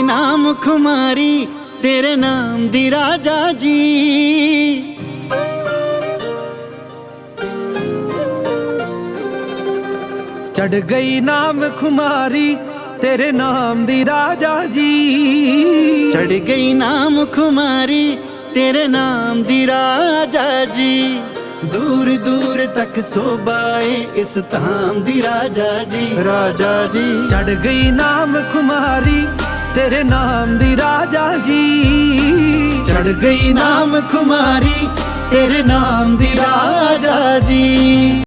नाम खुमारी तेरे नाम दी राजा जी। चढ़ गई नाम खुमारी तेरे नाम दी राजा जी। चढ़ गई नाम खुमारी तेरे नाम दी राजा जी। दूर दूर तक शोभाए इस धाम दी राजा जी। राजा जी चढ़ गई नाम खुमारी तेरे नाम दी राजा जी। चढ़ गई नाम खुमारी तेरे नाम दी राजा जी।